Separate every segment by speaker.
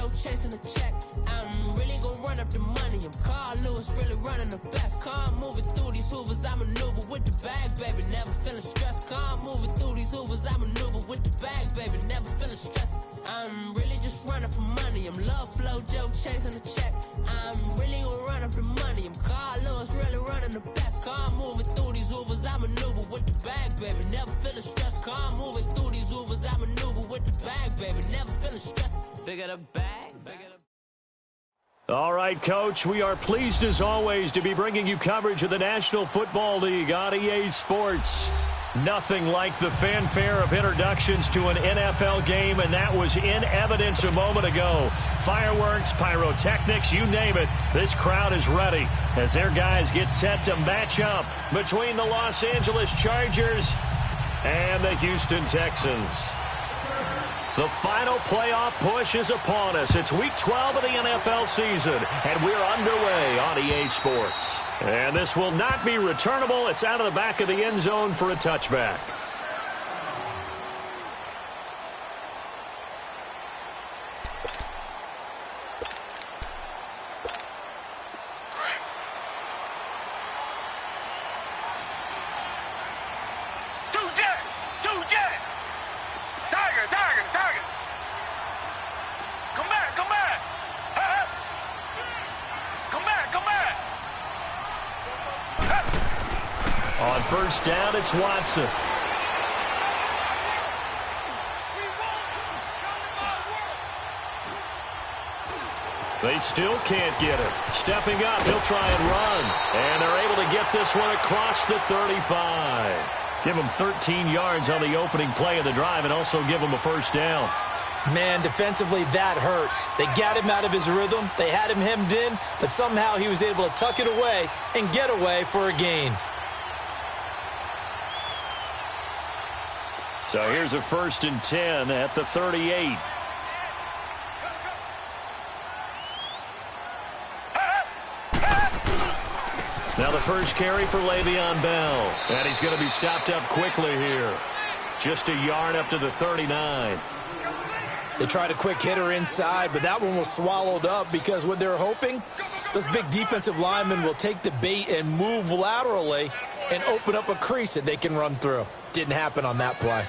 Speaker 1: Joe chasing the check. I'm really gonna run up the money. I'm Carl Lewis, really running the best. Calm moving through these hoovers, I maneuver with the bag, baby. Never feeling stressed. Calm moving through these hoovers, I maneuver with the bag, baby. Never feeling stressed. I'm really just running for money. I'm Love Flow Joe chasing the check. I'm really gonna run up the money. I'm Carl Lewis, really running the best. Calm moving through these hoovers, I maneuver with the bag, baby. Never feeling stressed. Calm moving through these hoovers, I maneuver with the bag, baby. Never feeling stressed. Bigger the bag, bigger the.
Speaker 2: All right, Coach, we are pleased as always to be bringing you coverage of the National Football League on EA Sports. Nothing like the fanfare of introductions to an NFL game, and that was in evidence a moment ago. Fireworks, pyrotechnics, you name it. This crowd is ready as their guys get set to match up between the Los Angeles Chargers and the Houston Texans. The final playoff push is upon us. It's Week 12 of the NFL season, and we're underway on EA Sports. And this will not be returnable. It's out of the back of the end zone for a touchback. On first down, it's Watson. They still can't get it. Stepping up, he'll try and run. And they're able to get this one across the 35. Give him 13 yards on the opening play of the drive and also give him a first down.
Speaker 3: Man, defensively, that hurts. They got him out of his rhythm. They had him hemmed in, but somehow he was able to tuck it away and get away for a gain.
Speaker 2: So here's a 1st and 10 at the 38. Now the first carry for Le'Veon Bell. And he's going to be stopped up quickly here. Just a yard up to the 39.
Speaker 3: They tried a quick hitter inside, but that one was swallowed up because what they're hoping, those big defensive linemen will take the bait and move laterally and open up a crease that they can run through. Didn't happen on that play.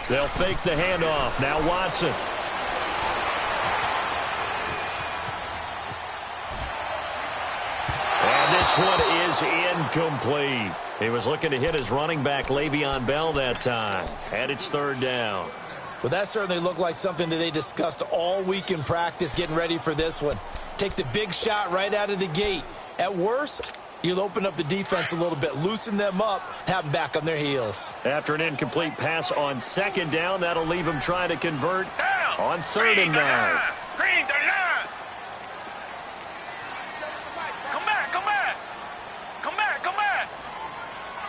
Speaker 2: They'll fake the handoff. Now Watson. And this one is incomplete. He was looking to hit his running back, Le'Veon Bell, that time. And it's 3rd down.
Speaker 3: Well, that certainly looked like something that they discussed all week in practice getting ready for this one. Take the big shot right out of the gate. At worst, you'll open up the defense a little bit, loosen them up, have them back on their heels.
Speaker 2: After an incomplete pass on 2nd down, that'll leave him trying to convert on 3rd and 9.
Speaker 4: Green 39. Come back, come back. Come back, come back.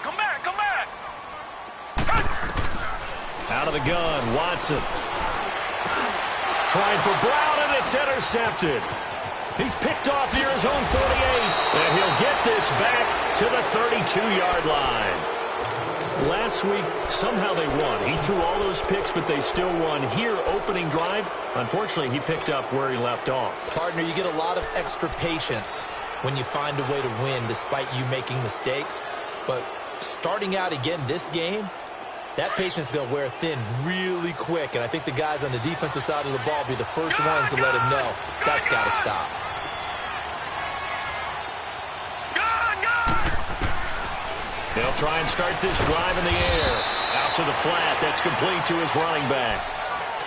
Speaker 4: Come back, come back.
Speaker 2: Out of the gun, Watson. Trying for Brown, and it's intercepted. He's picked off near his own 48, and he'll get this back to the 32-yard line. Last week, somehow they won. He threw all those picks, but they still won. Here, opening drive, unfortunately, he picked up where he left off.
Speaker 3: Partner, you get a lot of extra patience when you find a way to win despite you making mistakes. But starting out again this game, that patience is going to wear thin really quick, and I think the guys on the defensive side of the ball will be the first ones to let him know that's got to stop.
Speaker 2: They'll try and start this drive in the air. Out to the flat. That's complete to his running back.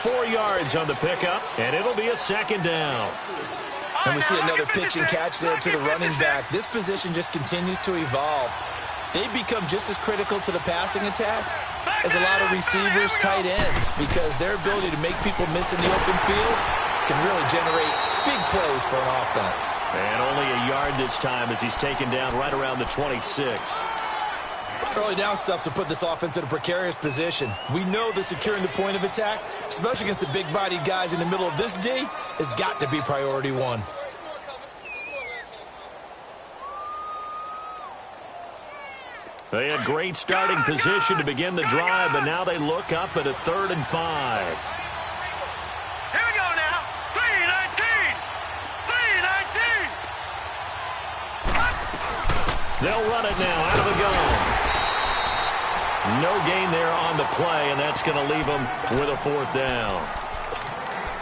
Speaker 2: 4 yards on the pickup, and it'll be a 2nd down.
Speaker 3: And we see another pitch and catch there to the running back. This position just continues to evolve. They become just as critical to the passing attack as a lot of receivers, tight ends, because their ability to make people miss in the open field can really generate big plays for an offense.
Speaker 2: And only a yard this time as he's taken down right around the 26.
Speaker 3: Early down stuff to put this offense in a precarious position. We know that securing the point of attack, especially against the big-bodied guys in the middle of this D, has got to be priority one.
Speaker 2: They had great starting position to begin the drive, but now they look up at a 3rd and 5.
Speaker 4: Here we go now. 3-19. 3-19.
Speaker 2: They'll run it now out of the gun. No gain there on the play, and that's going to leave them with a 4th down.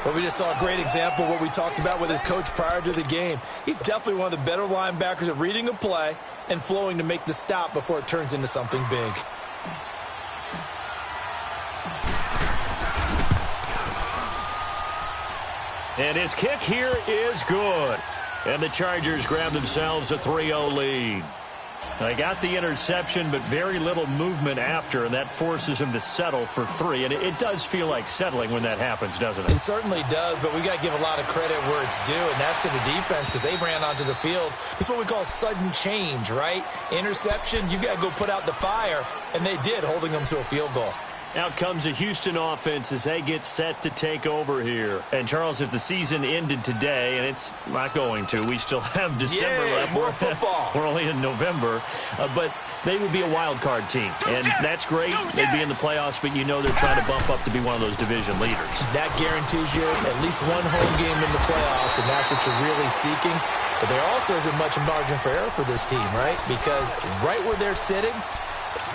Speaker 3: Well, we just saw a great example of what we talked about with his coach prior to the game. He's definitely one of the better linebackers at reading a play and flowing to make the stop before it turns into something big.
Speaker 2: And his kick here is good. And the Chargers grab themselves a 3-0 lead. They got the interception, but very little movement after, and that forces him to settle for 3. And it does feel like settling when that happens, doesn't it?
Speaker 3: It certainly does, but we got to give a lot of credit where it's due, and that's to the defense because they ran onto the field. It's what we call sudden change, right? Interception, you got to go put out the fire, and they did, holding them to a field goal.
Speaker 2: Out comes a Houston offense as they get set to take over here. And, Charles, if the season ended today, and it's not going to, we still have December left.
Speaker 3: More football.
Speaker 2: We're only in November. But they would be a wild card team. And that's great. They'd be in the playoffs, but you know they're trying to bump up to be one of those division leaders. That
Speaker 3: guarantees you at least one home game in the playoffs, and that's what you're really seeking. But there also isn't much margin for error for this team, right? Because right where they're sitting,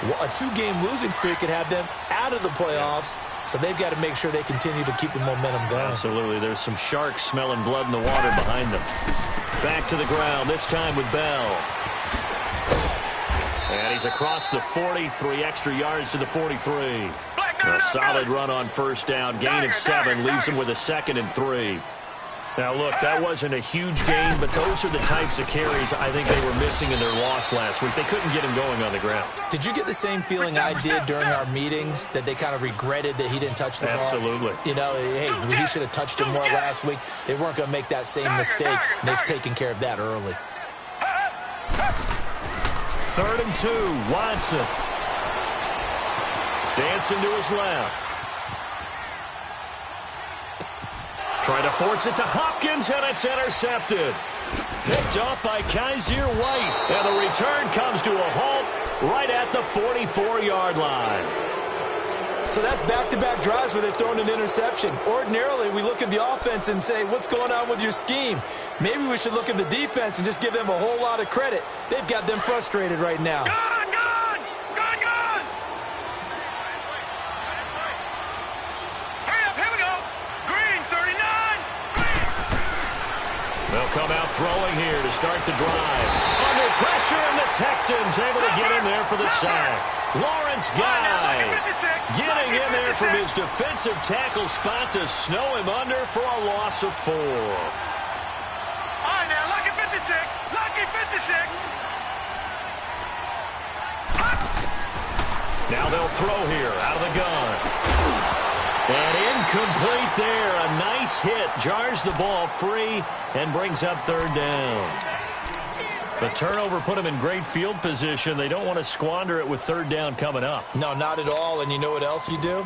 Speaker 3: a 2-game losing streak could have them out of the playoffs, so they've got to make sure they continue to keep the momentum going.
Speaker 2: Absolutely. There's some sharks smelling blood in the water behind them. Back to the ground, this time with Bell. And he's across the 40, 3 extra yards to the 43. A solid run on 1st down, gain of 7, leaves him with a 2nd and 3. Now, look, that wasn't a huge gain, but those are the types of carries I think they were missing in their loss last week. They couldn't get him going on the ground.
Speaker 3: Did you get the same feeling I did during our meetings, that they kind of regretted that he didn't touch the ball?
Speaker 2: Absolutely.
Speaker 3: You know, hey, he should have touched him more last week. They weren't going to make that same mistake, and they've taken care of that early.
Speaker 2: 3rd and 2, Watson. Dancing to his left. Trying to force it to Hopkins, and it's intercepted. Picked off by Kaiser White. And the return comes to a halt right at the 44-yard line.
Speaker 3: So that's back-to-back drives where they've thrown an interception. Ordinarily, we look at the offense and say, what's going on with your scheme? Maybe we should look at the defense and just give them a whole lot of credit. They've got them frustrated right now.
Speaker 4: Gone! Hurry up, here we go. Green, 39.
Speaker 2: They'll come out throwing here to start the drive. Under pressure, and the Texans able to get in there for the sack. Lawrence Guy getting in there from his defensive tackle spot to snow him under for a loss of 4.
Speaker 4: All right, now, lucky 56. Lucky 56.
Speaker 2: Now they'll throw here out of the gun. And incomplete there. A nice hit. Jars the ball free and brings up 3rd down. The turnover put them in great field position. They don't want to squander it with 3rd down coming up.
Speaker 3: No, not at all. And you know what else you do?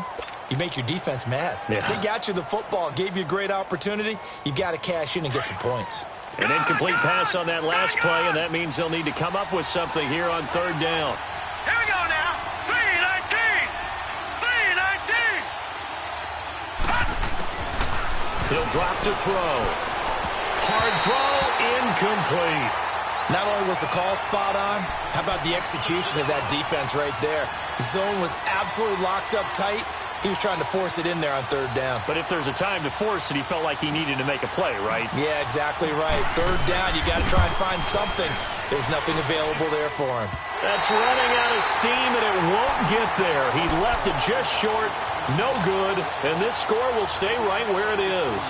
Speaker 3: You make your defense mad.
Speaker 2: Yeah.
Speaker 3: They got you the football, gave you a great opportunity. You've got to cash in and get some points.
Speaker 2: An incomplete pass on that last play, and that means they'll need to come up with something here on 3rd down.
Speaker 4: Here we go now. 3-19. 3-19.
Speaker 2: He'll drop to throw. Hard throw, incomplete.
Speaker 3: Not only was the call spot on, how about the execution of that defense right there? Zone was absolutely locked up tight. He was trying to force it in there on 3rd down.
Speaker 2: But if there's a time to force it, he felt like he needed to make a play, right?
Speaker 3: Yeah, exactly right. 3rd down, you got to try and find something. There's nothing available there for him.
Speaker 2: That's running out of steam, and it won't get there. He left it just short, no good, and this score will stay right where it is.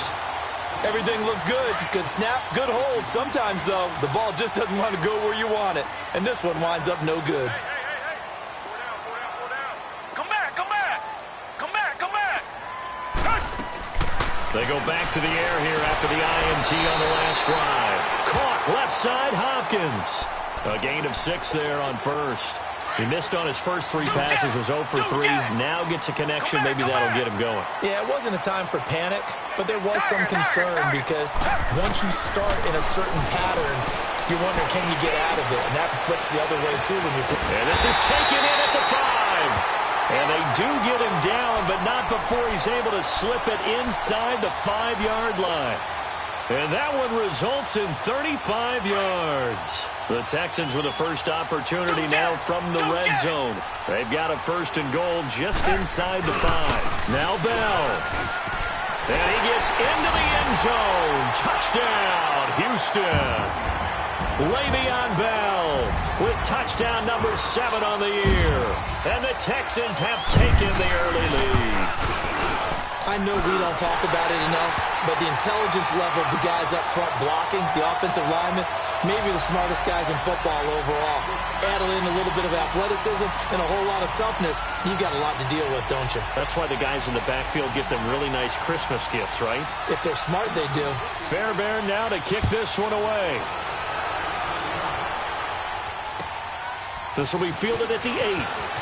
Speaker 3: Everything looked good. Good snap, good hold. Sometimes, though, the ball just doesn't want to go where you want it. And this one winds up no good.
Speaker 2: They go back to the air here after the INT on the last drive. Caught left side, Hopkins. A gain of 6 there on first. He missed on his first 3 passes, was 0 for 3. Now gets a connection. Maybe that'll get him going.
Speaker 3: Yeah, it wasn't a time for panic, but there was some concern because once you start in a certain pattern, you're wondering, can you get out of it? And that flips the other way, too.
Speaker 2: And this is taken in at the 5. And they do get him down, but not before he's able to slip it inside the 5-yard line. And that one results in 35 yards. The Texans with a first opportunity now from the red zone. They've got a first and goal just inside the 5. Now Bell. And he gets into the end zone. Touchdown, Houston. Le'Veon Bell with touchdown number 7 on the year. And the Texans have taken the early lead.
Speaker 3: I know we don't talk about it enough, but the intelligence level of the guys up front blocking, the offensive linemen, maybe the smartest guys in football overall. Add in a little bit of athleticism and a whole lot of toughness, you got a lot to deal with, don't you?
Speaker 2: That's why the guys in the backfield get them really nice Christmas gifts, right?
Speaker 3: If they're smart, they do.
Speaker 2: Fairbairn now to kick this one away. This will be fielded at the 8th.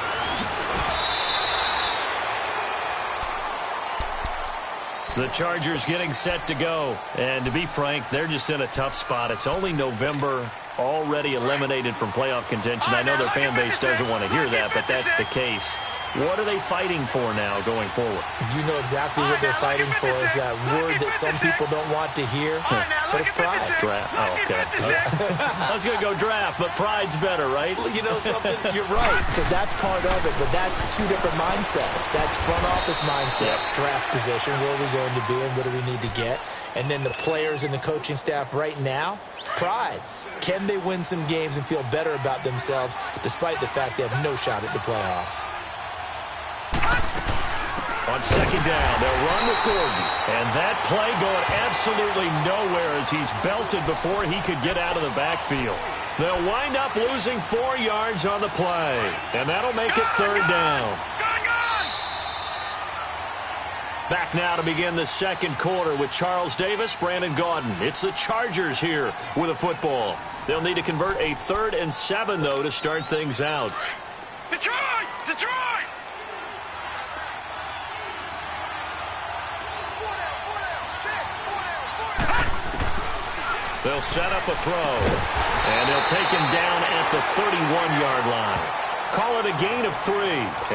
Speaker 2: The Chargers getting set to go. And to be frank, they're just in a tough spot. It's only November, already eliminated from playoff contention. I know their fan base doesn't want to hear that, but that's the case. What are they fighting for now going forward?
Speaker 3: You know exactly what they're fighting for is that word that some people don't want to hear, but it's pride.
Speaker 2: Draft. Oh, okay. I was going to go draft, but pride's better, right?
Speaker 3: Well, you know something? You're right, because that's part of it, but that's 2 different mindsets. That's front office mindset, draft position, where are we going to be and what do we need to get? And then the players and the coaching staff right now, pride. Can they win some games and feel better about themselves despite the fact they have no shot at the playoffs?
Speaker 2: On second down, they'll run with Gordon. And that play going absolutely nowhere as he's belted before he could get out of the backfield. They'll wind up losing 4 yards on the play. And that'll make it 3rd down. Back now to begin the second quarter with Charles Davis, Brandon Gaudin. It's the Chargers here with a football. They'll need to convert a 3rd and 7, though, to start things out.
Speaker 4: Detroit! Detroit!
Speaker 2: They'll set up a throw, and they'll take him down at the 31-yard line. Call it a gain of 3,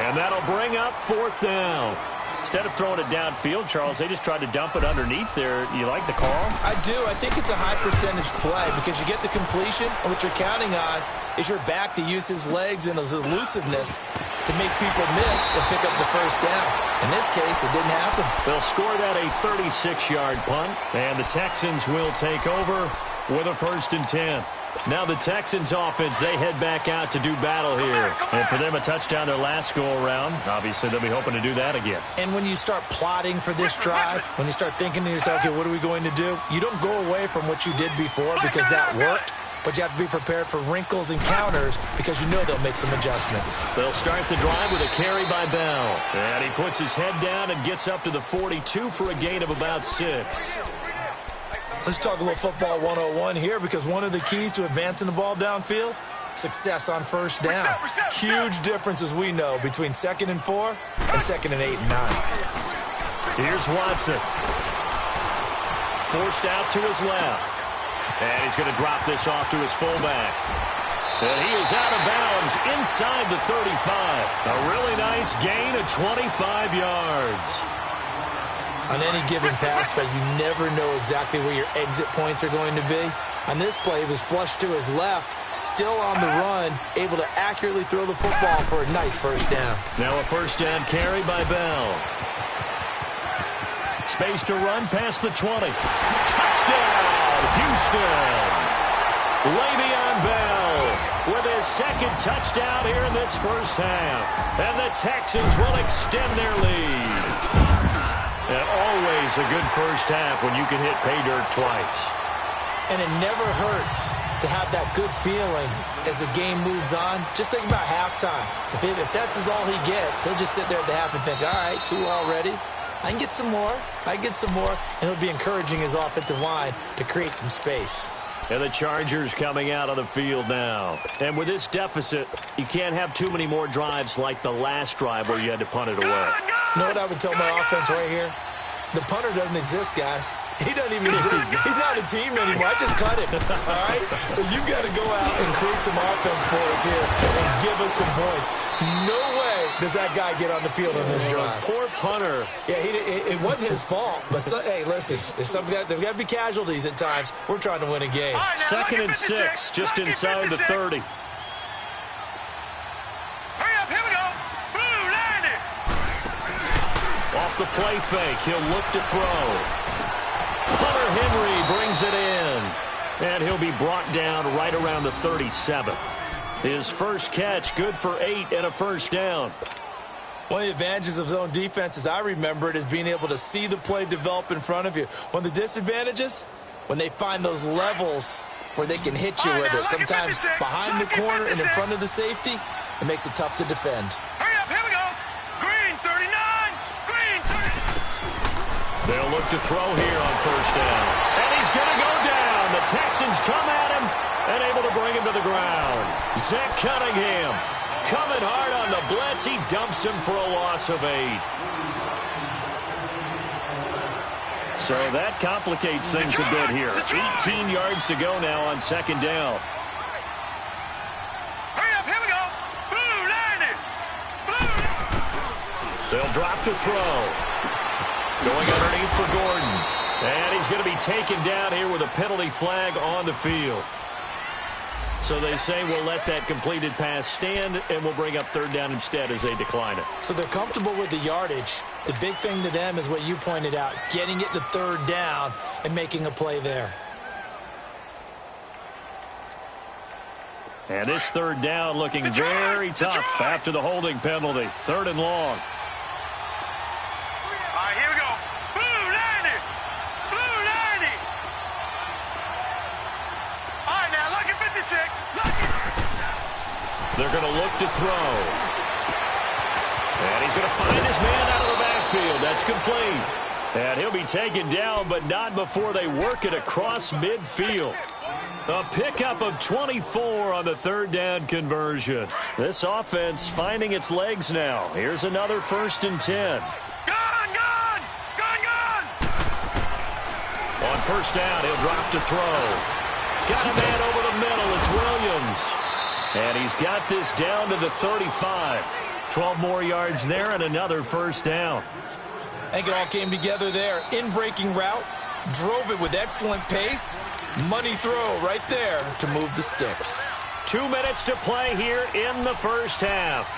Speaker 2: and that'll bring up 4th down. Instead of throwing it downfield, Charles, they just tried to dump it underneath there. You like the call?
Speaker 3: I do. I think it's a high-percentage play because you get the completion, and what you're counting on is your back to use his legs and his elusiveness to make people miss and pick up the first down. In this case, it didn't happen.
Speaker 2: They'll score that a 36-yard punt, and the Texans will take over with a 1st and 10. Now the Texans offense, they head back out to do battle here. And for them, a touchdown their last go-around. Obviously, they'll be hoping to do that again.
Speaker 3: And when you start plotting for this drive, when you start thinking to yourself, okay, what are we going to do? You don't go away from what you did before because that worked. But you have to be prepared for wrinkles and counters because you know they'll make some adjustments.
Speaker 2: They'll start the drive with a carry by Bell. And he puts his head down and gets up to the 42 for a gain of about 6.
Speaker 3: Let's talk a little football 101 here because one of the keys to advancing the ball downfield, success on first down. Huge difference, as we know, between 2nd and 4 and 2nd and 8 and 9.
Speaker 2: Here's Watson. Forced out to his left. And he's going to drop this off to his fullback. And he is out of bounds inside the 35. A really nice gain of 25 yards.
Speaker 3: On any given pass play, you never know exactly where your exit points are going to be. On this play, he was flushed to his left, still on the run, able to accurately throw the football for a nice first down.
Speaker 2: Now a first down carry by Bell. Space to run past the 20. Touchdown, Houston. Le'Veon Bell with his 2nd touchdown here in this first half. And the Texans will extend their lead. And always a good first half when you can hit pay dirt twice.
Speaker 3: And it never hurts to have that good feeling as the game moves on. Just think about halftime. If that's all he gets, he'll just sit there at the half and think, all right, 2 already. I can get some more. And it'll be encouraging his offensive line to create some space.
Speaker 2: And the Chargers coming out on the field now. And with this deficit, you can't have too many more drives like the last drive where you had to punt it away.
Speaker 3: You know what I would tell my offense right here? The punter doesn't exist, guys. He doesn't even exist. He's not a team anymore. I just cut him. All right? So you got to go out and create some offense for us here and give us some points. No way does that guy get on the field on this drive.
Speaker 2: Poor punter.
Speaker 3: Yeah, it wasn't his fault. But, hey, listen, there's got to be casualties at times. We're trying to win a game.
Speaker 4: Right, now,
Speaker 2: 2nd and 6, just inside the 30.
Speaker 4: Hurry up, here we go. Blue, land it.
Speaker 2: Off the play fake, he'll look to throw. Hunter Henry brings it in. And he'll be brought down right around the 37. His first catch, good for 8 and a first down.
Speaker 3: One of the advantages of zone defense, as I remember it, is being able to see the play develop in front of you. One of the disadvantages, when they find those levels where they can hit you with it, sometimes behind the corner and in front of the safety, it makes it tough to defend.
Speaker 4: Hurry up, here we go. Green 39. Green 39.
Speaker 2: They'll look to throw here on first down. And he's going to go down. The Texans come at him and able to bring him to the ground. Zach Cunningham coming hard on the blitz. He dumps him for a loss of 8. So that complicates things a bit here. 18 yards to go now on 2nd down.
Speaker 4: Hurry up, here we go. Blue, land it. Blue.
Speaker 2: They'll drop to throw. Going underneath for Gordon. And he's going to be taken down here with a penalty flag on the field. So they say we'll let that completed pass stand, and we'll bring up 3rd down instead as they decline it.
Speaker 3: So they're comfortable with the yardage. The big thing to them is what you pointed out, getting it to 3rd down and making a play there.
Speaker 2: And this 3rd down looking very tough after the holding penalty. 3rd and long.
Speaker 4: All right, here we go. Blue, land it. Blue, land it. All right, now, lucky 56. Lucky.
Speaker 2: They're going to look to throw. And he's going to find his man out of the backfield. That's complete. And he'll be taken down, but not before they work it across midfield. A pickup of 24 on the 3rd down conversion. This offense finding its legs now. Here's another 1st and 10.
Speaker 4: Gone, gone. Gone, gone.
Speaker 2: On 1st down, he'll drop to throw. Got a man over the middle. It's Williams. And he's got this down to the 35. 12 more yards there and another 1st down.
Speaker 3: I think it all came together there. In-breaking route, drove it with excellent pace. Money throw right there to move the sticks.
Speaker 2: 2 minutes to play here in the first half.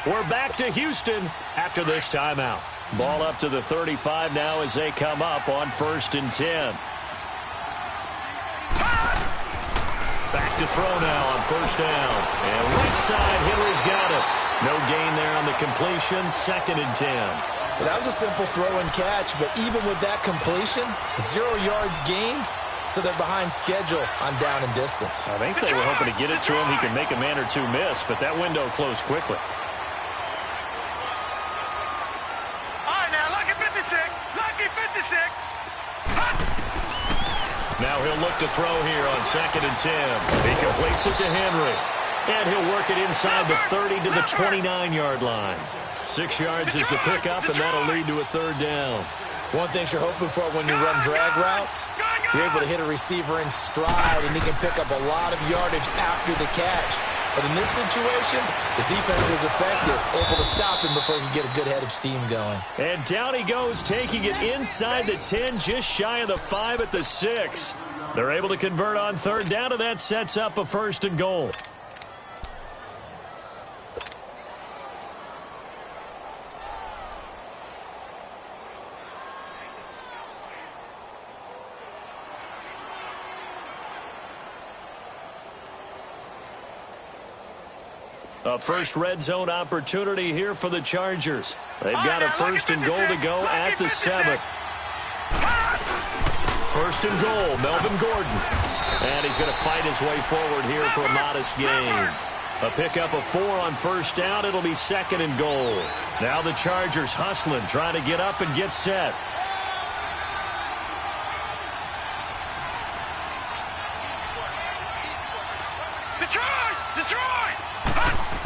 Speaker 2: We're back to Houston after this timeout. Ball up to the 35 now as they come up on 1st and 10. Back to throw now on 1st down. And right side, Henry's got it. No gain there on the completion. 2nd and 10.
Speaker 3: Well, that was a simple throw and catch, but even with that completion, 0 yards gained, so they're behind schedule on down and distance.
Speaker 2: I think they were hoping to get it to him. He could make a man or two miss, but that window closed quickly.
Speaker 4: All right, now, lucky 56. Lucky 56.
Speaker 2: Now he'll look to throw here on 2nd and 10. He completes it to Henry. And he'll work it inside the 30 to the 29-yard line. 6 yards is the pickup, and that'll lead to a 3rd down.
Speaker 3: One thing you're hoping for when you run drag routes, you're able to hit a receiver in stride, and he can pick up a lot of yardage after the catch. But in this situation, the defense was effective, able to stop him before he could get a good head of steam going.
Speaker 2: And down he goes, taking it inside the 10, just shy of the 5 at the 6. They're able to convert on 3rd down, and that sets up a 1st and goal. A first red zone opportunity here for the Chargers. They've got a 1st and goal to go at the 7. 1st and goal, Melvin Gordon. And he's going to fight his way forward here for a modest gain. A pickup of 4 on first down. It'll be 2nd and goal. Now the Chargers hustling, trying to get up and get set.
Speaker 4: Detroit! Detroit!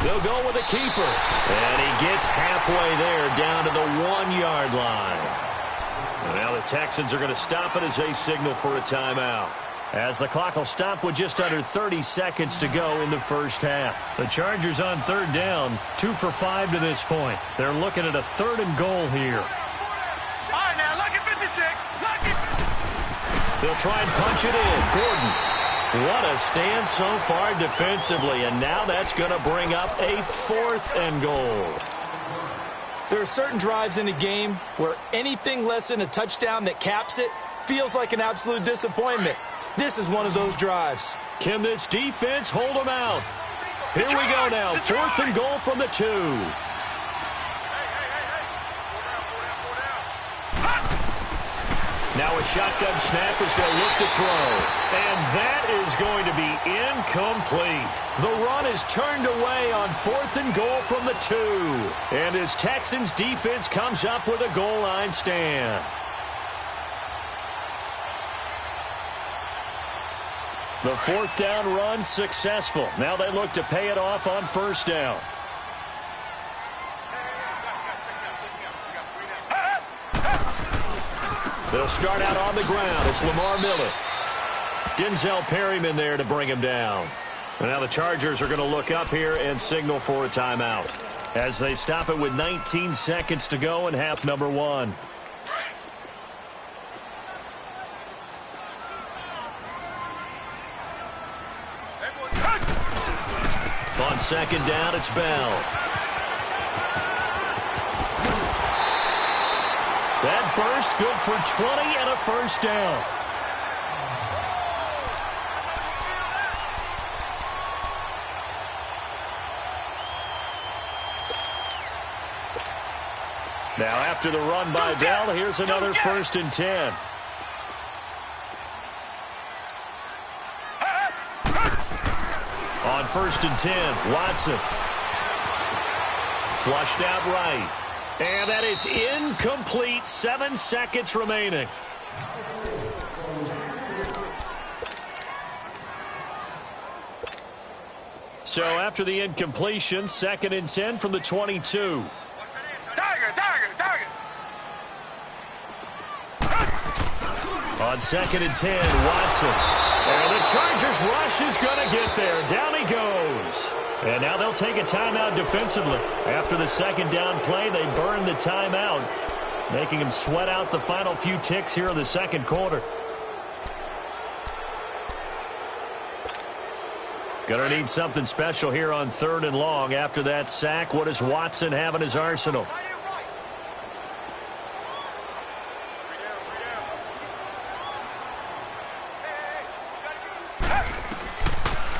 Speaker 2: They'll go with a keeper. And he gets halfway there, down to the 1-yard line. And now the Texans are going to stop it as they signal for a timeout. As the clock will stop with just under 30 seconds to go in the first half. The Chargers on 3rd down, 2 for 5 to this point. They're looking at a 3rd and goal here.
Speaker 4: All right, now, look at 56. Look at...
Speaker 2: They'll try and punch it in. Gordon. What a stand so far defensively, and now that's going to bring up a 4th and goal.
Speaker 3: There are certain drives in a game where anything less than a touchdown that caps it feels like an absolute disappointment. This is one of those drives.
Speaker 2: Can this defense hold them out? Here we go now. 4th and goal from the 2. Now a shotgun snap as they'll look to throw. And that is going to be incomplete. The run is turned away on 4th and goal from the 2. And as Texans defense comes up with a goal line stand. The 4th down run successful. Now they look to pay it off on 1st down. They'll start out on the ground. It's Lamar Miller. Denzel Perryman there to bring him down. And now the Chargers are going to look up here and signal for a timeout as they stop it with 19 seconds to go in half number 1. On 2nd down, it's Bell. That burst good for 20 and a 1st down. Now after the run by Bell, here's another 1st and 10. On 1st and 10, Watson. Flushed out right. And that is incomplete. 7 seconds remaining. So after the incompletion, 2nd and 10 from the 22. On 2nd and 10, Watson. And the Chargers rush is going to get there. Down he goes. And now they'll take a timeout defensively. After the 2nd down play, they burn the timeout, making them sweat out the final few ticks here in the 2nd quarter. Going to need something special here on 3rd and long. After that sack, what does Watson have in his arsenal?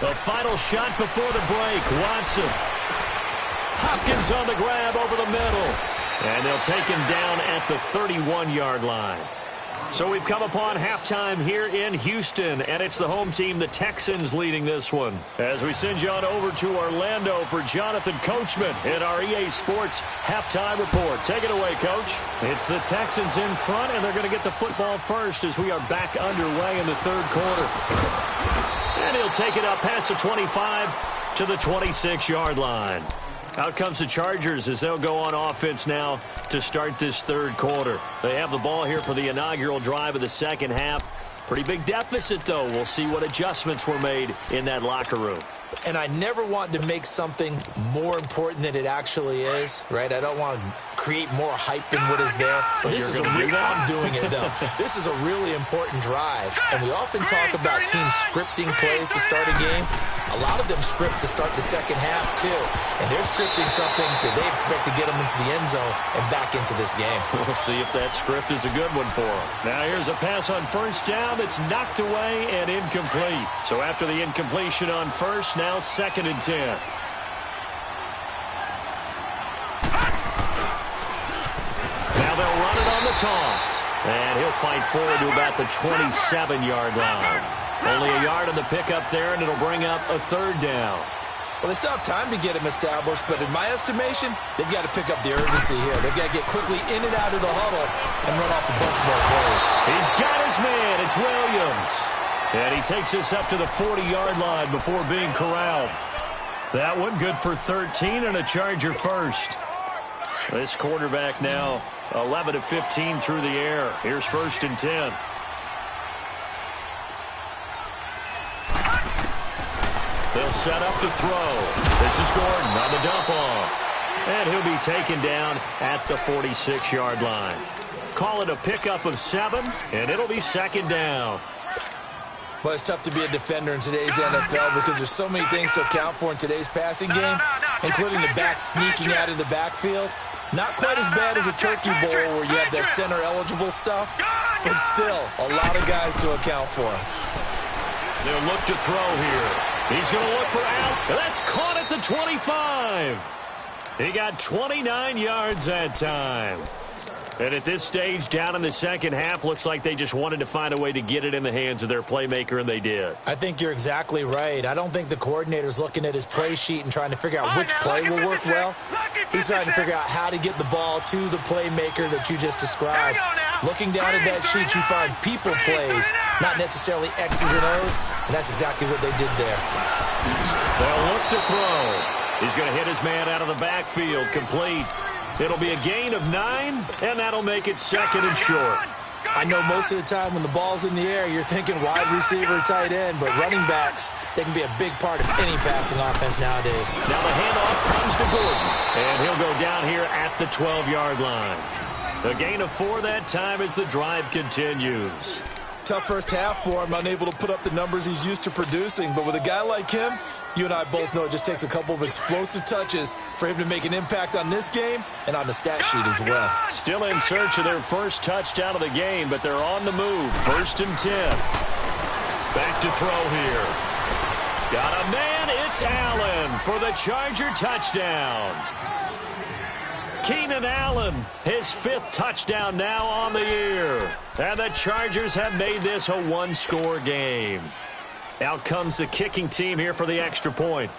Speaker 2: The final shot before the break. Watson. Hopkins on the grab over the middle. And they'll take him down at the 31-yard line. So we've come upon halftime here in Houston, and it's the home team, the Texans, leading this one. As we send you on over to Orlando for Jonathan Coachman in our EA Sports halftime report. Take it away, Coach. It's the Texans in front, and they're going to get the football first as we are back underway in the 3rd quarter. And he'll take it up past the 25 to the 26-yard line. Out comes the Chargers as they'll go on offense now to start this 3rd quarter. They have the ball here for the inaugural drive of the 2nd half. Pretty big deficit, though. We'll see what adjustments were made in that locker room.
Speaker 3: And I never want to make something more important than it actually is, right? I don't want to create more hype than what is there. But this is I'm doing it, though. This is a really important drive. And we often talk about teams scripting plays to start a game. A lot of them script to start the 2nd half, too. And they're scripting something that they expect to get them into the end zone and back into this game.
Speaker 2: We'll see if that script is a good one for them. Now here's a pass on 1st down that's knocked away and incomplete. So after the incompletion on 1st, now 2nd and 10. Now they'll run it on the toss. And he'll fight forward to about the 27-yard line. Only a yard on the pickup there, and it'll bring up a 3rd down.
Speaker 3: Well, they still have time to get him established, but in my estimation, they've got to pick up the urgency here. They've got to get quickly in and out of the huddle and run off a bunch more plays.
Speaker 2: He's got his man. It's Williams. And he takes us up to the 40-yard line before being corralled. That one good for 13 and a Charger first. This quarterback now 11 of 15 through the air. Here's 1st and 10. They'll set up to throw. This is Gordon on the dump off. And he'll be taken down at the 46-yard line. Call it a pickup of 7, and it'll be 2nd down.
Speaker 3: Well, it's tough to be a defender in today's NFL because there's so many things to account for in today's passing game, including the back sneaking out of the backfield. Not quite as bad as a turkey bowl where you have that center-eligible stuff, but still a lot of guys to account for.
Speaker 2: They'll look to throw here. He's going to look for out. That's caught at the 25. He got 29 yards that time. And at this stage, down in the second half, looks like they just wanted to find a way to get it in the hands of their playmaker, and they did.
Speaker 3: I think you're exactly right. I don't think the coordinator's looking at his play sheet and trying to figure out which play will work well. He's trying to figure out how to get the ball to the playmaker that you just described. Looking down at that sheet, you find people plays, not necessarily X's and O's, and that's exactly what they did there.
Speaker 2: They'll look to throw. He's going to hit his man out of the backfield, complete. It'll be a gain of 9, and that'll make it 2nd and short.
Speaker 3: I know most of the time when the ball's in the air, you're thinking wide receiver, tight end, but running backs, they can be a big part of any passing offense nowadays.
Speaker 2: Now the handoff comes to Gordon, and he'll go down here at the 12-yard line. A gain of 4 that time as the drive continues.
Speaker 3: Tough first half for him, unable to put up the numbers he's used to producing, but with a guy like him, you and I both know it just takes a couple of explosive touches for him to make an impact on this game and on the stat sheet as well.
Speaker 2: Still in search of their first touchdown of the game, but they're on the move. 1st and 10. Back to throw here. Got a man. It's Allen for the Charger touchdown. Keenan Allen, his 5th touchdown now on the year. And the Chargers have made this a one-score game. Out comes the kicking team here for the extra point.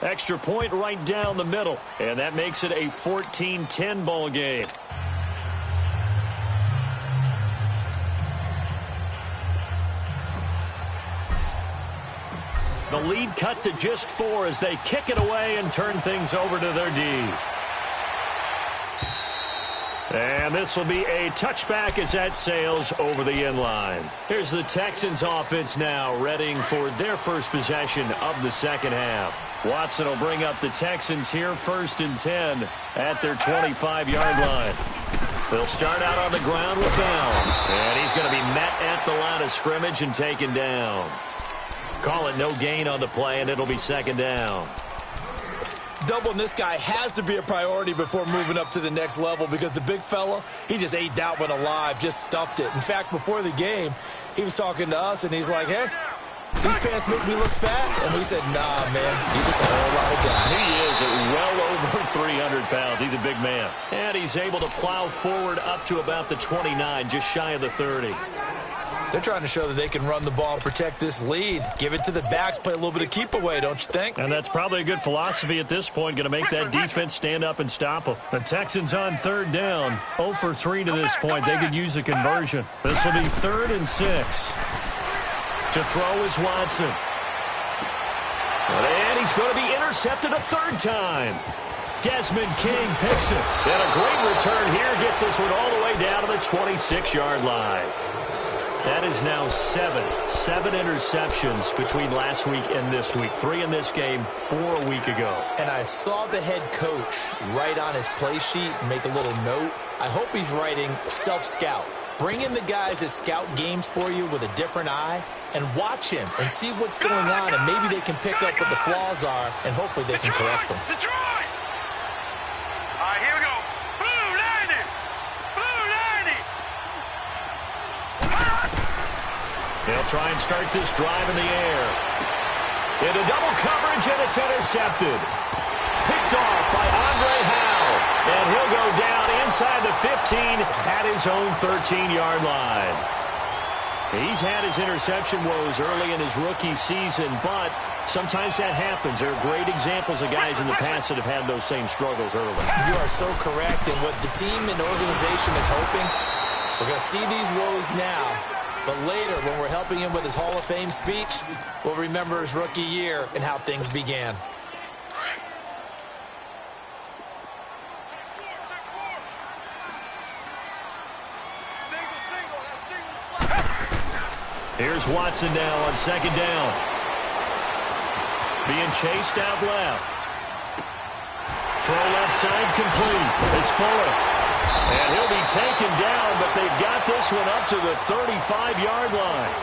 Speaker 2: Extra point right down the middle, and that makes it a 14-10 ball game. The lead cut to just 4 as they kick it away and turn things over to their D. And this will be a touchback as that sails over the end line. Here's the Texans offense now, readying for their first possession of the second half. Watson will bring up the Texans here, 1st and 10 at their 25-yard line. They'll start out on the ground with Bell. And he's going to be met at the line of scrimmage and taken down. Call it no gain on the play, and it'll be 2nd down.
Speaker 3: Doubling this guy has to be a priority before moving up to the next level because the big fella, he just ate that one alive, just stuffed it. In fact, before the game, he was talking to us, and he's like, hey, these pants make me look fat. And we said, nah, man, you're just a whole lot of guy.
Speaker 2: He is well over 300 pounds. He's a big man. And he's able to plow forward up to about the 29, just shy of the 30.
Speaker 3: They're trying to show that they can run the ball and protect this lead. Give it to the backs, play a little bit of keep away, don't you think?
Speaker 2: And that's probably a good philosophy at this point, going to make that defense stand up and stop them. The Texans on 3rd down, 0 for 3 to this point. They could use a conversion. This will be 3rd and 6. To throw is Watson. And he's going to be intercepted a 3rd time. Desmond King picks it. And a great return here gets this one all the way down to the 26-yard line. That is now 7 interceptions between last week and this week. 3 in this game, 4 a week ago.
Speaker 3: And I saw the head coach write on his play sheet and make a little note. I hope he's writing self-scout. Bring in the guys that scout games for you with a different eye and watch him and see what's going on, and maybe they can pick up what the flaws are, and hopefully they can correct them.
Speaker 4: Detroit! All right, here we go. Blue 90! Blue 90!
Speaker 2: They'll try and start this drive in the air. Into double coverage, and it's intercepted. Picked off by Andre Howe. And he'll go down inside the 15 at his own 13-yard line. He's had his interception woes early in his rookie season, but sometimes that happens. There are great examples of guys in the past that have had those same struggles early.
Speaker 3: You are so correct, and what the team and organization is hoping, we're going to see these woes now, but later when we're helping him with his Hall of Fame speech, we'll remember his rookie year and how things began.
Speaker 2: Here's Watson now on second down. Being chased out left. Throw left side complete. It's Fuller. And he'll be taken down, but they've got this one up to the 35-yard line.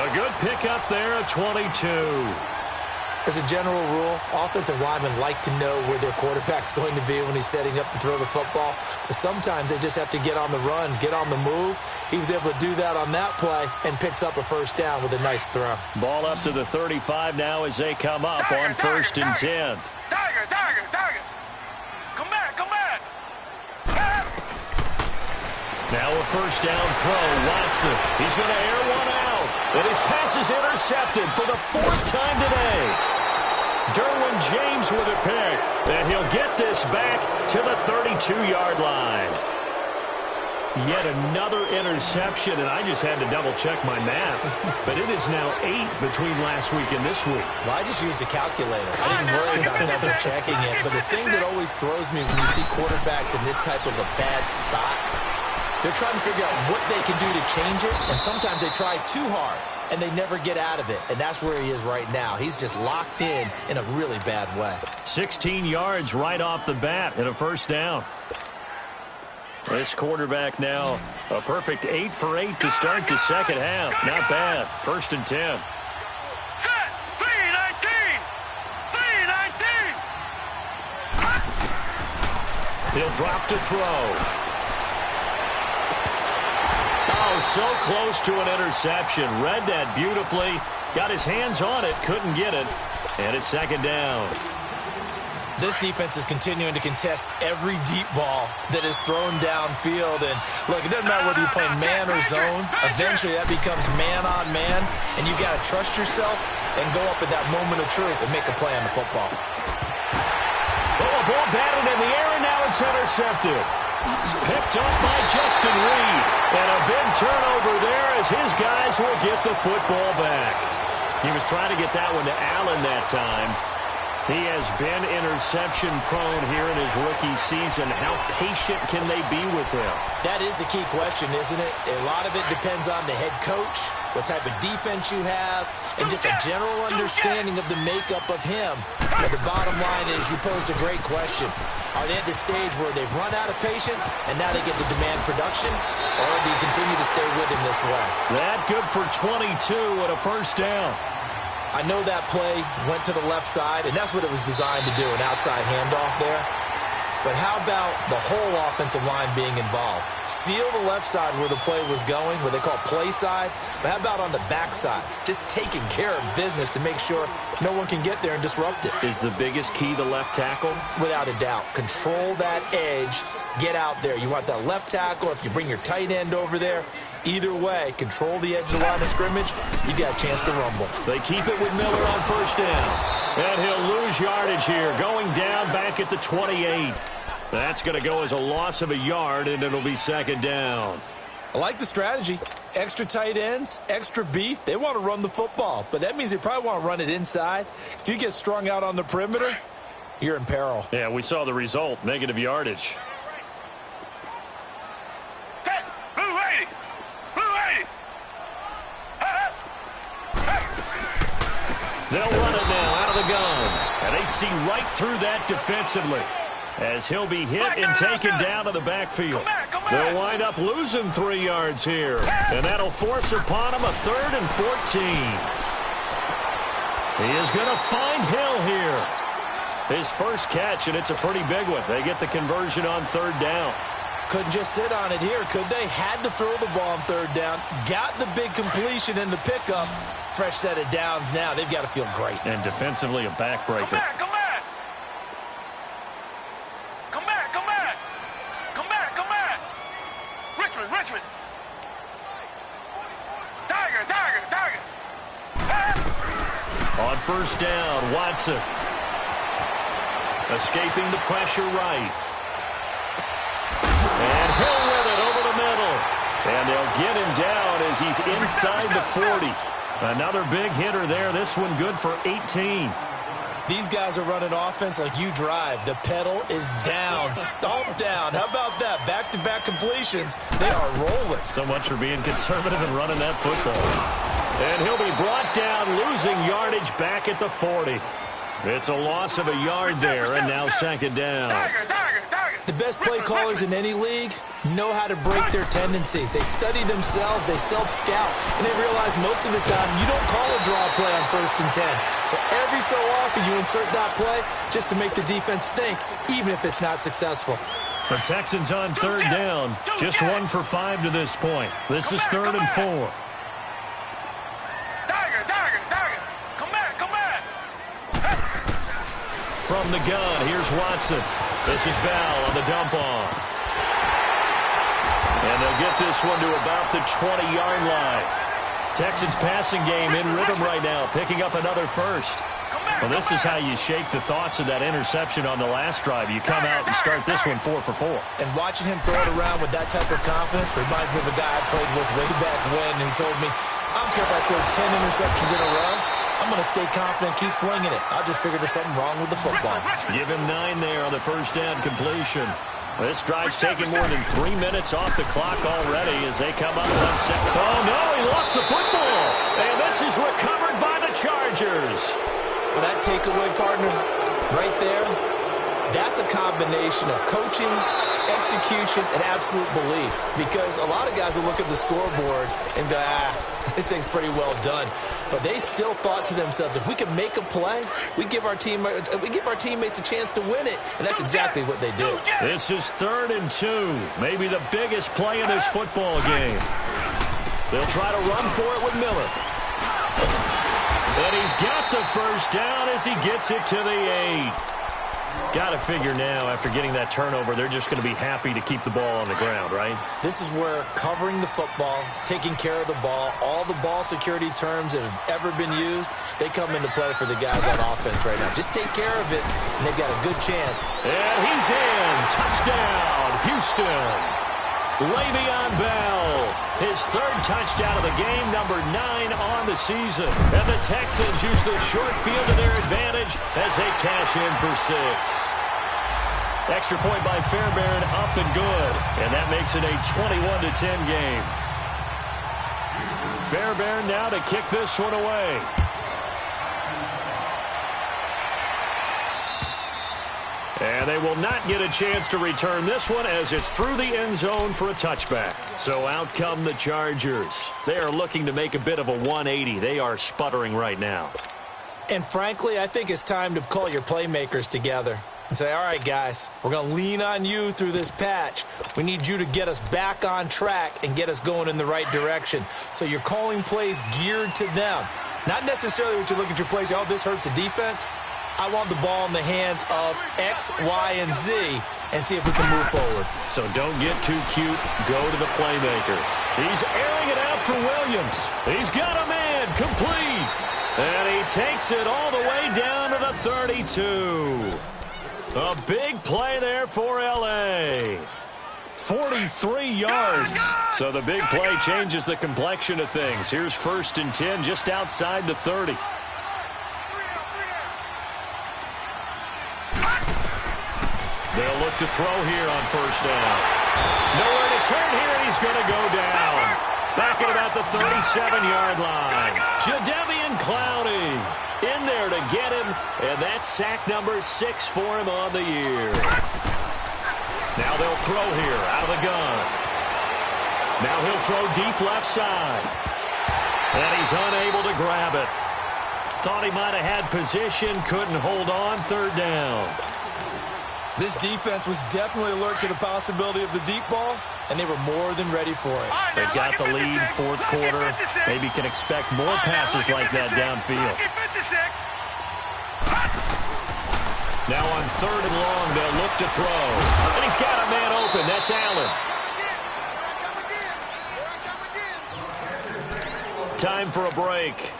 Speaker 2: A good pickup there at 22.
Speaker 3: As a general rule, offensive linemen like to know where their quarterback's going to be when he's setting up to throw the football. But sometimes they just have to get on the run, get on the move. He was able to do that on that play and picks up a first down with a nice throw.
Speaker 2: Ball up to the 35 now as they come up on first and 10.
Speaker 4: Tiger. Come back.
Speaker 2: Now a first down throw. Watson. He's going to air one out. And his pass is intercepted for the fourth time today. Derwin James with a pick. And he'll get this back to the 32-yard line. Yet another interception, and I just had to double-check my math. But it is now 8 between last week and this week.
Speaker 3: Well, I just used a calculator. I didn't worry about double-checking it. But the thing that always throws me when you see quarterbacks in this type of a bad spot, they're trying to figure out what they can do to change it, and sometimes they try too hard, and they never get out of it. And that's where he is right now. He's just locked in a really bad way.
Speaker 2: 16 yards right off the bat and a first down. This quarterback now a perfect 8 for 8 to start the second half. Not bad. First and 10.
Speaker 4: Set. 3-19.
Speaker 2: He'll drop to throw. Oh, so close to an interception. Read that beautifully. Got his hands on it. Couldn't get it. And it's second down.
Speaker 3: This defense is continuing to contest every deep ball that is thrown downfield. And, look, it doesn't matter whether you're playing man or zone. Eventually, that becomes man-on-man, and you've got to trust yourself and go up at that moment of truth and make a play on the football.
Speaker 2: Oh, a ball batted in the air, and now it's intercepted. Picked up by Justin Reed. And a big turnover there as his guys will get the football back. He was trying to get that one to Allen that time. He has been interception-prone here in his rookie season. How patient can they be with him?
Speaker 3: That is the key question, isn't it? A lot of it depends on the head coach, what type of defense you have, and just a general understanding of the makeup of him. But the bottom line is you posed a great question. Are they at the stage where they've run out of patience and now they get to demand production? Or do you continue to stay with him this way?
Speaker 2: That good for 22 and a first down.
Speaker 3: I know that play went to the left side, and that's what it was designed to do, an outside handoff there. But how about the whole offensive line being involved? Seal the left side where the play was going, what they call play side. But how about on the back side? Just taking care of business to make sure no one can get there and disrupt it.
Speaker 2: Is the biggest key the left tackle?
Speaker 3: Without a doubt. Control that edge. Get out there. You want that left tackle. If you bring your tight end over there, either way, control the edge of the line of scrimmage. You got a chance to rumble.
Speaker 2: They keep it with Miller on first down. And he'll lose yardage here. Going down back at the 28. That's going to go as a loss of a yard, and it'll be second down.
Speaker 3: I like the strategy. Extra tight ends, extra beef. They want to run the football, but that means they probably want to run it inside. If you get strung out on the perimeter, you're in peril.
Speaker 2: Yeah, we saw the result, negative yardage. They'll run it now out of the gun. And they see right through that defensively as he'll be hit and taken down to the backfield. They'll wind up losing 3 yards here. And that'll force upon him a 3rd and 14. He is going to find Hill here. His first catch, and it's a pretty big one. They get the conversion on 3rd down.
Speaker 3: Couldn't just sit on it here, could they? Had to throw the ball on 3rd down. Got the big completion in the pickup. Fresh set of downs now. They've got to feel great.
Speaker 2: And defensively a backbreaker.
Speaker 4: Come back. Richmond. Tiger.
Speaker 2: first down. Watson escaping the pressure right. And Hill with it over the middle. And they'll get him down as he's inside the 40. Another big hitter there. This one good for 18.
Speaker 3: These guys are running offense like you drive. The pedal is down, stomped down. How about that? Back-to-back completions. They are rolling.
Speaker 2: So much for being conservative and running that football. And he'll be brought down, losing yardage back at the 40. It's a loss of a yard there, and now second down.
Speaker 3: The best play callers in any league know how to break their tendencies. They study themselves, they self-scout, and they realize most of the time you don't call a draw play on 1st and 10. So every so often you insert that play just to make the defense think, even if it's not successful.
Speaker 2: The Texans on third down, just 1 for 5 to this point. This is 3rd and 4. From the gun, here's Watson. This is Bell on the dump-off. And they'll get this one to about the 20-yard line. Texans passing game in rhythm right now, picking up another first. Well, this is how you shake the thoughts of that interception on the last drive. You come out and start this one 4 for 4.
Speaker 3: And watching him throw it around with that type of confidence reminds me of a guy I played with way back when who told me, I don't care if I throw 10 interceptions in a row. I'm going to stay confident, keep flinging it. I just figured there's something wrong with the football.
Speaker 2: Give him 9 there on the first down completion. This drive's taking more than 3 minutes off the clock already as they come up on second. Oh, no, he lost the football. And this is recovered by the Chargers.
Speaker 3: Well, that takeaway, partner, right there, that's a combination of coaching, execution, and absolute belief. Because a lot of guys will look at the scoreboard and go, this thing's pretty well done. But they still thought to themselves, if we can make a play, we give our teammates a chance to win it. And that's exactly what they did.
Speaker 2: This is 3rd and 2. Maybe the biggest play in this football game. They'll try to run for it with Miller. And he's got the first down as he gets it to the 8. Got to figure now, after getting that turnover, they're just going to be happy to keep the ball on the ground, right?
Speaker 3: This is where covering the football, taking care of the ball, all the ball security terms that have ever been used, they come into play for the guys on offense right now. Just take care of it, and they've got a good chance.
Speaker 2: And he's in. Touchdown, Houston. Le'Veon Bell, his 3rd touchdown of the game, number 9 on the season. And the Texans use the short field to their advantage as they cash in for 6. Extra point by Fairbairn, up and good. And that makes it a 21-10 game. Fairbairn now to kick this one away. And they will not get a chance to return this one as it's through the end zone for a touchback. So out come the Chargers. They are looking to make a bit of a 180. They are sputtering right now.
Speaker 3: And frankly, I think it's time to call your playmakers together and say, all right, guys, we're going to lean on you through this patch. We need you to get us back on track and get us going in the right direction. So you're calling plays geared to them. Not necessarily what you look at your plays, oh, this hurts the defense. I want the ball in the hands of X, Y, and Z and see if we can move forward.
Speaker 2: So don't get too cute. Go to the playmakers. He's airing it out for Williams. He's got a man complete. And he takes it all the way down to the 32. A big play there for L.A. 43 yards. So the big play changes the complexion of things. Here's 1st and 10 just outside the 30. They'll look to throw here on 1st down. Nowhere to turn here, and he's going to go down. Back at about the 37-yard line. Jadeveon Clowney in there to get him, and that's sack number 6 for him on the year. Now they'll throw here out of the gun. Now he'll throw deep left side. And he's unable to grab it. Thought he might have had position, couldn't hold on, 3rd down.
Speaker 3: This defense was definitely alert to the possibility of the deep ball, and they were more than ready for it.
Speaker 2: They've got the lead, 4th quarter. Maybe can expect more passes like that downfield. Now on 3rd and long, they'll look to throw. And he's got a man open. That's Allen. Time for a break.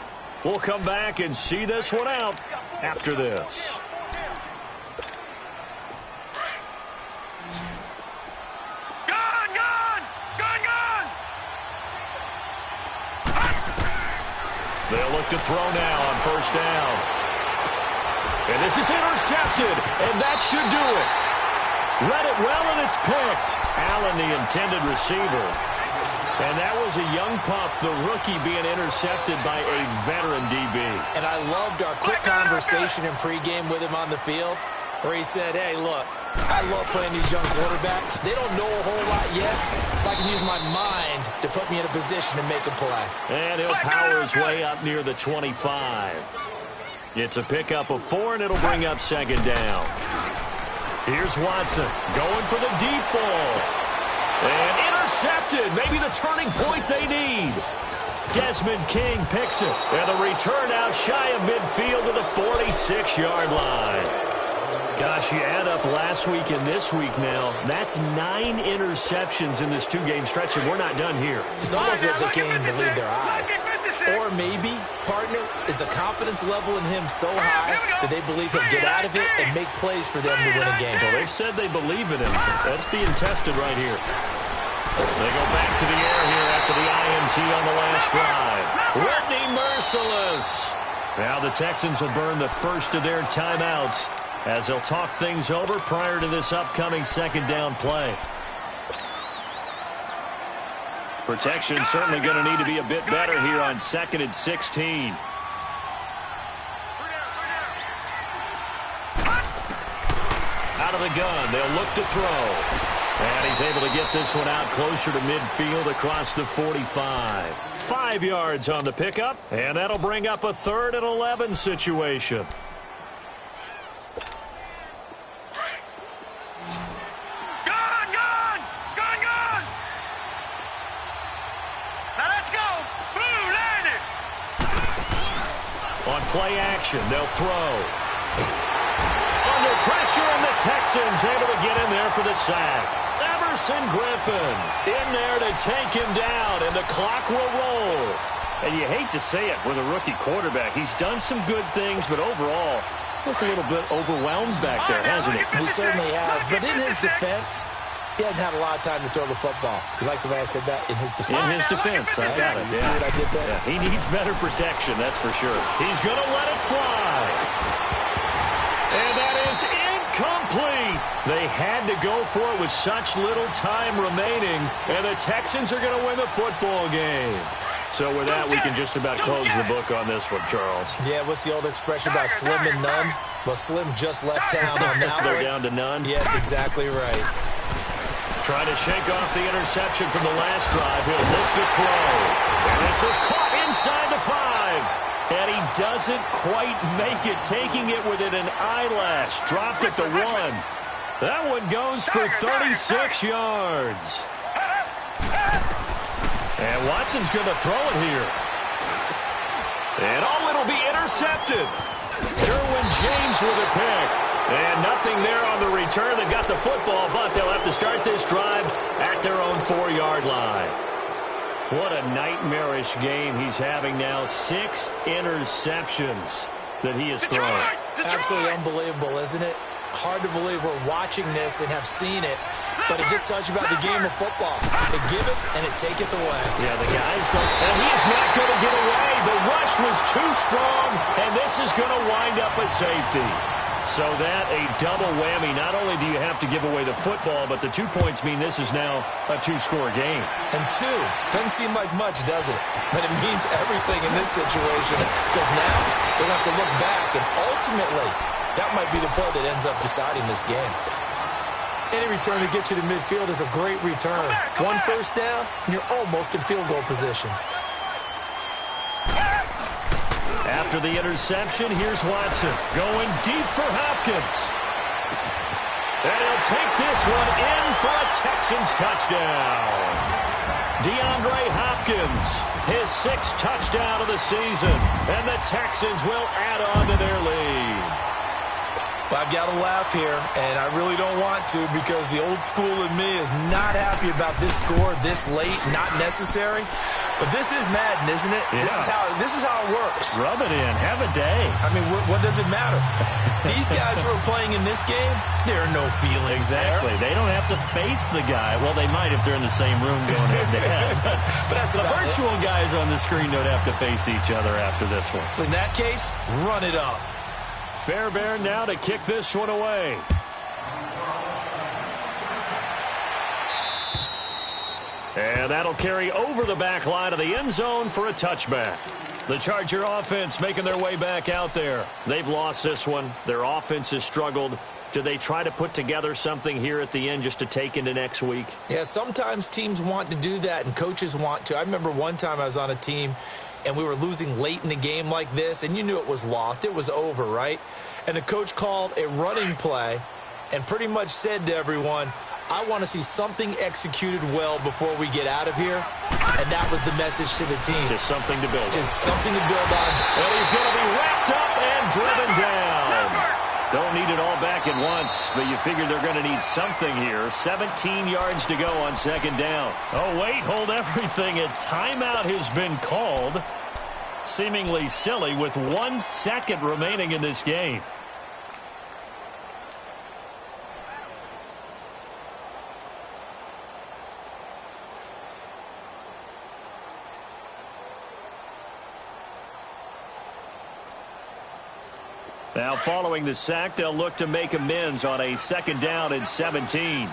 Speaker 2: We'll come back and see this one out after this. They'll look to throw now on first down. And this is intercepted, and that should do it. Read it well, and it's picked. Allen, the intended receiver. And that was a young pup, the rookie, being intercepted by a veteran DB.
Speaker 3: And I loved our quick conversation in pregame with him on the field, where he said, hey, look, I love playing these young quarterbacks. They don't know a whole lot yet, so I can use my mind to put me in a position to make a play.
Speaker 2: And he'll power his way up near the 25. It's a pickup of 4, and it'll bring up second down. Here's Watson going for the deep ball. And intercepted. Maybe the turning point they need. Desmond King picks it. And the return out shy of midfield to the 46-yard line. Gosh, you add up last week and this week now. That's 9 interceptions in this 2-game stretch, and we're not done here.
Speaker 3: It's almost like they can't even believe their eyes. Or maybe, partner, is the confidence level in him so high that they believe he'll get out of it and make plays for them to win a game.
Speaker 2: Well, they've said they believe in him. That's being tested right here. They go back to the air here after the INT on the last drive. Whitney merciless. Now the Texans will burn the first of their timeouts as they'll talk things over prior to this upcoming second down play. Protection certainly going to need to be a bit better here on 2nd and 16. Out of the gun, they'll look to throw. And he's able to get this one out closer to midfield across the 45. 5 yards on the pickup, and that'll bring up a 3rd and 11 situation. On play action, they'll throw. Under pressure, and the Texans able to get in there for the sack. Everson Griffin in there to take him down, and the clock will roll. And you hate to say it with a rookie quarterback. He's done some good things, but overall, looked a little bit overwhelmed back there, hasn't he?
Speaker 3: He certainly has, but in his defense, he hadn't had a lot of time to throw the football. You like the way I said that? In his defense.
Speaker 2: In his defense, I got it.
Speaker 3: You see what I did there?
Speaker 2: Yeah, he needs better protection, that's for sure. He's going to let it fly. And that is incomplete. They had to go for it with such little time remaining, and the Texans are going to win the football game. So with that, we can just about close the book on this one, Charles.
Speaker 3: Yeah, what's the old expression about slim and none? Well, Slim just left town on that
Speaker 2: They're
Speaker 3: one.
Speaker 2: down to none?
Speaker 3: Yes, exactly right.
Speaker 2: Trying to shake off the interception from the last drive. He'll look to throw. And this is caught inside the 5. And he doesn't quite make it, taking it within an eyelash. Dropped at the 1. That one goes for 36 yards. And Watson's going to throw it here. And it'll be intercepted. Derwin James with a pick. And nothing there on the return. They got the football, but they'll have to start this drive at their own 4-yard line. What a nightmarish game he's having now. 6 interceptions that he has thrown.
Speaker 3: Absolutely unbelievable, isn't it? Hard to believe we're watching this and have seen it, but it just tells you about the game of football. It give it and it taketh away.
Speaker 2: Yeah, the guys don't, and he's not going to get away. The rush was too strong, and this is going to wind up a safety. So that a double whammy. Not only do you have to give away the football, but the 2 points mean this is now a 2-score game.
Speaker 3: And 2 doesn't seem like much, does it? But it means everything in this situation, because now they're going to have to look back, and ultimately that might be the play that ends up deciding this game. Any return to get you to midfield is a great return. 1 first down, and you're almost in field goal position.
Speaker 2: After the interception, here's Watson going deep for Hopkins. And he'll take this one in for a Texans touchdown. DeAndre Hopkins, his 6th touchdown of the season, and the Texans will add on to their lead.
Speaker 3: Well, I've got to laugh here, and I really don't want to, because the old school in me is not happy about this score this late, not necessary. But this is Madden, isn't it?
Speaker 2: Yeah.
Speaker 3: This is how it works.
Speaker 2: Rub it in. Have a day.
Speaker 3: I mean, what does it matter? These guys who are playing in this game, there are no feelings
Speaker 2: Exactly.
Speaker 3: there.
Speaker 2: They don't have to face the guy. Well, they might if they're in the same room going head-to-head.
Speaker 3: But that's
Speaker 2: the
Speaker 3: about
Speaker 2: virtual guys on the screen don't have to face each other after this one.
Speaker 3: In that case, run it up.
Speaker 2: Fairbairn now to kick this one away. And that'll carry over the back line of the end zone for a touchback. The Charger offense making their way back out there. They've lost this one. Their offense has struggled. Do they try to put together something here at the end just to take into next week?
Speaker 3: Yeah, sometimes teams want to do that and coaches want to. I remember one time I was on a team and we were losing late in the game like this, and you knew it was lost. It was over, right? And the coach called a running play and pretty much said to everyone, I want to see something executed well before we get out of here. And that was the message to the team.
Speaker 2: Just something to build on.
Speaker 3: Just something to build on.
Speaker 2: And he's going to be wrapped up and driven down. Don't need it all back at once, but you figure they're going to need something here. 17 yards to go on second down. Oh, wait, hold everything. A timeout has been called. Seemingly silly with 1 second remaining in this game. Now, following the sack, they'll look to make amends on a second down and 17.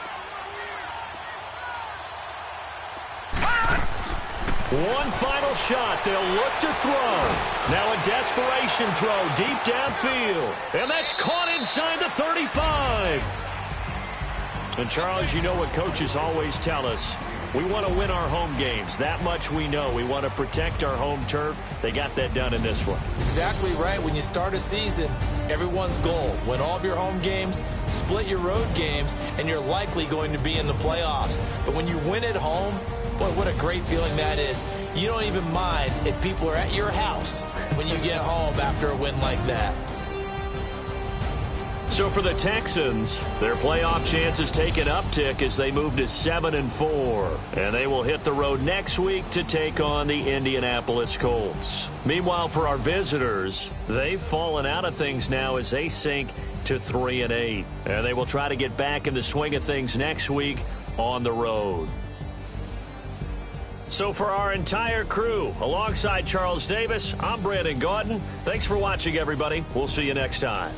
Speaker 2: One final shot. They'll look to throw. Now a desperation throw deep downfield. And that's caught inside the 35. And, Charles, you know what coaches always tell us. We want to win our home games. That much we know. We want to protect our home turf. They got that done in this one.
Speaker 3: Exactly right. When you start a season, everyone's goal, win all of your home games, split your road games, and you're likely going to be in the playoffs. But when you win at home, boy, what a great feeling that is. You don't even mind if people are at your house when you get home after a win like that.
Speaker 2: So for the Texans, their playoff chances take an uptick as they move to 7-4. And they will hit the road next week to take on the Indianapolis Colts. Meanwhile, for our visitors, they've fallen out of things now as they sink to 3-8. And they will try to get back in the swing of things next week on the road. So for our entire crew, alongside Charles Davis, I'm Brandon Gaudin. Thanks for watching, everybody. We'll see you next time.